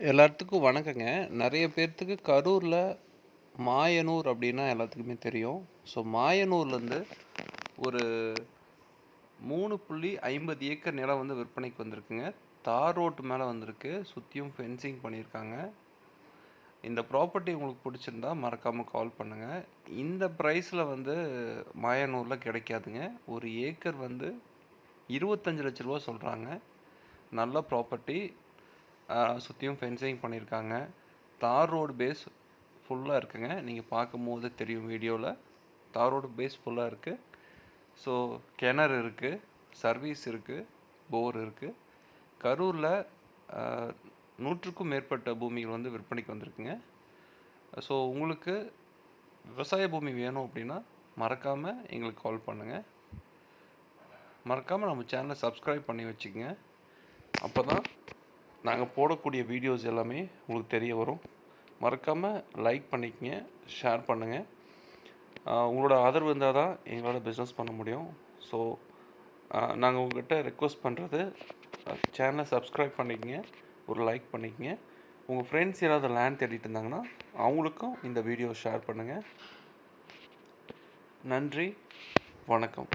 எல்லாத்துக்கும் வணக்கங்க. நெறைய பேர்த்துக்கு கரூர்ல மாயனூர் அப்டின்னா எல்லாத்துக்குமே தெரியும். ஸோ மாயனூர்லேருந்து ஒரு 3.50 ஏக்கர் நிலம் வந்து விற்பனைக்கு வந்திருக்குங்க. தார் ரோட்டு மேல வந்திருக்கு. சுத்தியும் ஃபென்சிங் பண்ணியிருக்காங்க. இந்த ப்ராப்பர்ட்டி உங்களுக்கு புடிச்சிருந்தா மறக்காம கால் பண்ணுங்க. இந்த பிரைஸ்ல வந்து மாயனூர்ல கிடைக்காதுங்க. ஒரு ஏக்கர் வந்து ரூ. 25,00,000 சொல்றாங்க. நல்ல ப்ராப்பர்ட்டி. சுத்தியும் ஃபென்சிங் பண்ணியிருக்காங்க. தார் ரோடு பேஸ் ஃபுல்லா இருக்குங்க. நீங்க பார்க்கும்போது தெரியும் வீடியோல. தார் ரோடு பேஸ் ஃபுல்லா இருக்கு. ஸோ கிணறு இருக்கு, சர்வீஸ் இருக்கு, போர் இருக்கு. கரூர்ல அ 100க்கும் மேற்பட்ட பூமிகள் வந்து விற்பனைக்கு வந்திருக்குங்க. ஸோ உங்களுக்கு விவசாய பூமி வேணும் அப்படின்னா, மறக்காம எங்களுக்கு கால் பண்ணுங்க. மறக்காம நம்ம சேனலை சப்ஸ்கிரைப் பண்ணி வச்சுக்கங்க. அப்பதான் நாங்க போடக்கூடிய வீடியோஸ் எல்லாமே உங்களுக்கு தெரிய வரும். மறக்காம லைக் பண்ணிக்கங்க, ஷேர் பண்ணுங்க. உங்களோட ஆதரவு இருந்தால் தான் எங்களால் பிஸ்னஸ் பண்ண முடியும். ஸோ நாங்கள் உங்கள்கிட்ட ரெக்வஸ்ட் பண்ணுறது, சேனலை சப்ஸ்கிரைப் பண்ணிக்கங்க, ஒரு லைக் பண்ணிக்கங்க. உங்கள் ஃப்ரெண்ட்ஸ் யாராவது லேண்ட் தேடிட்டு இருந்தாங்கன்னா அவங்களுக்கும் இந்த வீடியோ ஷேர் பண்ணுங்கள். நன்றி, வணக்கம்.